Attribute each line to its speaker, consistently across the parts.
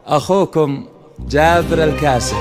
Speaker 1: أخوكم جابر الكاسي.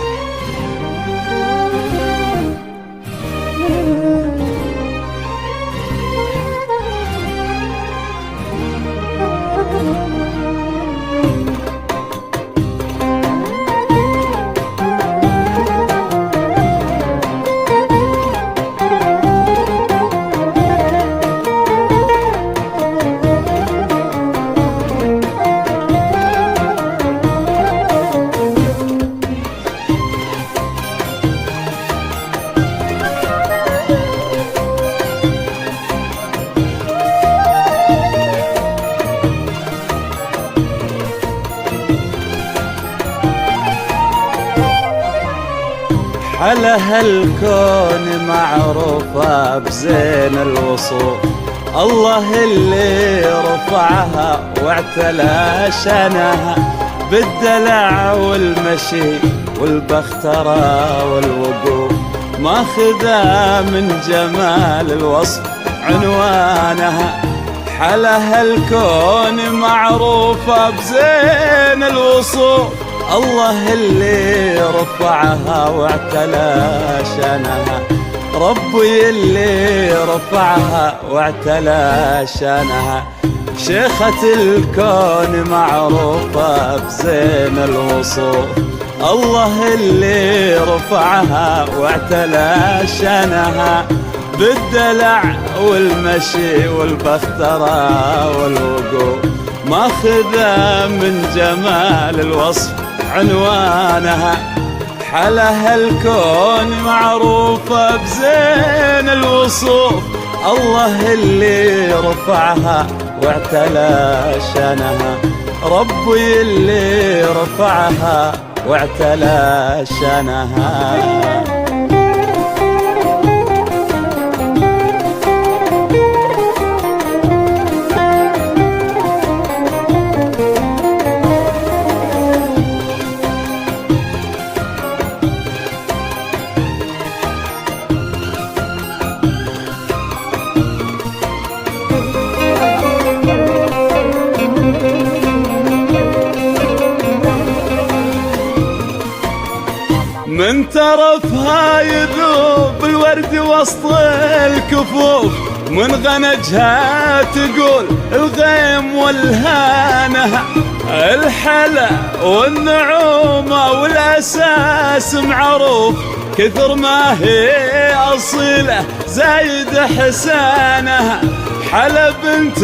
Speaker 1: على هالكون معروفة بزين الوصول، الله اللي رفعها واعتلى شانها بالدلع والمشي والبخترة والوقوف، ماخذة من جمال الوصف عنوانها. على هالكون معروفة بزين الوصول، الله اللي رفعها واعتلى شانها، ربي اللي رفعها واعتلى شانها. شيخة الكون معروفة بزين الوصول، الله اللي رفعها واعتلى شانها بالدلع والمشي والبخترة والوقوف، ماخذة من جمال الوصف عنوانها. على هالكون معروفة بزين الوصوف، الله اللي رفعها واعتلى شانها، ربي اللي رفعها واعتلى شانها. من ترفها يذوب الورد وسط الكفوف، من غنجها تقول الغيم والهانة، الحلا والنعومة والأساس معروف، كثر ما هي أصيلة زايد حسانها. حلا بنت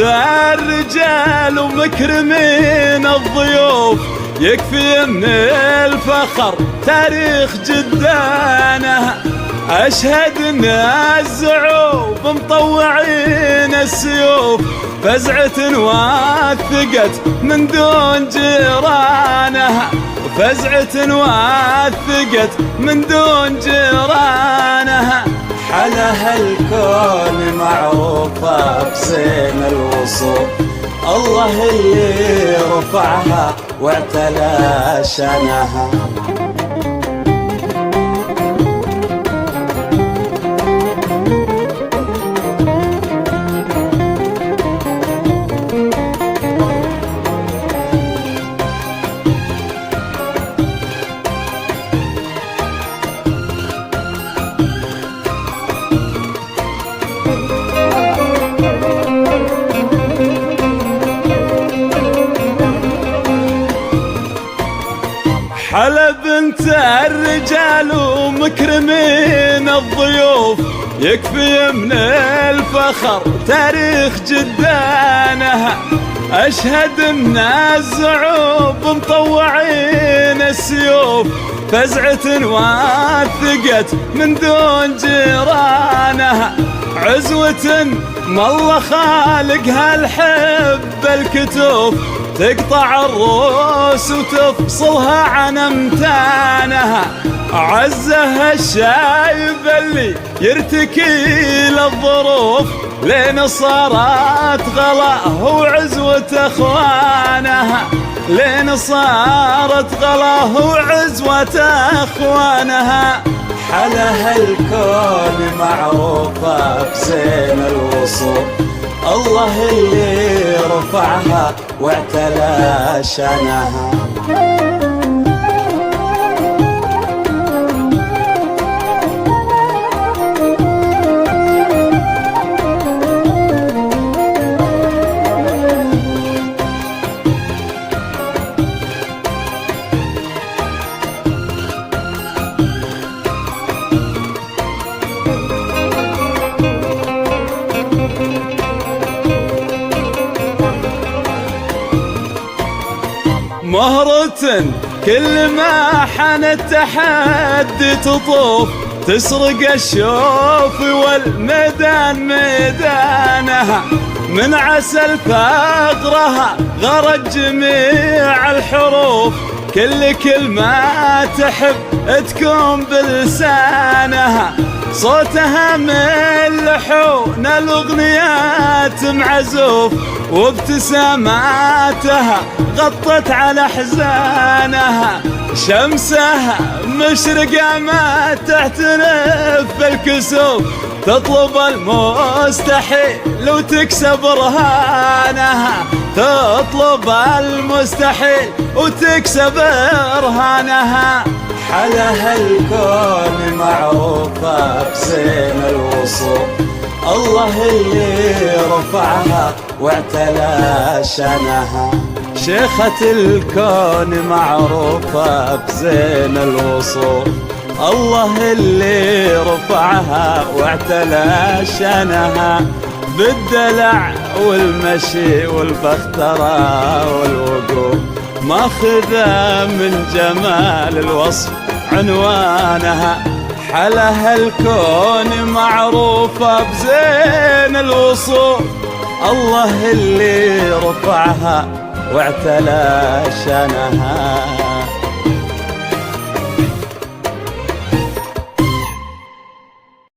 Speaker 1: الرجال ومكرمين الضيوف، يكفي من الفخر تاريخ جدانها. أشهد ان الزعوب مطوعين السيوف، فزعة واثقت من دون جيرانها، فزعة واثقت من دون جيرانها. على هالكون معروفة بزين الوصول، الله اللي رفعها واعتلى شانها. حلا بنت الرجال ومكرمين الضيوف، يكفي من الفخر تاريخ جدانها. أشهد ان الزعوب مطوعين السيوف، فزعة واثقت من دون جيرانها. عزوة ما الله خالقها الحب الكتوف، تقطع الروس وتفصلها عن امتانها. عزها الشايب اللي يرتكي للظروف، لين صارت غلاه وعزوة اخوانها، لين صارت غلاه وعزوة اخوانها. على هالكون معروفة بزين الوصول، الله اللي رفعها واعتلى شانها. مهرة كل ما حان التحدي تطوف، تسرق الشوف والميدان ميدانها، من عسل فقرها غرت جميع الحروف، كل كلمة تحب تكون بلسانها، صوتها من لحون الأغنيات معزوف، وابتساماتها غطت على أحزانها، شمسها مشرقة ما تعترف بالكسوف، تطلب المستحيل وتكسب رهانها، تطلب المستحيل وتكسب رهانها.
Speaker 2: حلها الكون معروفة بزين الوصول، الله اللي رفعها واعتلى شانها.
Speaker 1: شيخة الكون معروفة بزين الوصول، الله اللي رفعها واعتلى شانها، بالدلع والمشي والبخترة والوقوف، ماخذة من جمال الوصف عنوانها. حلها الكون معروفة بزين الوصول، الله اللي رفعها واعتلى شانها.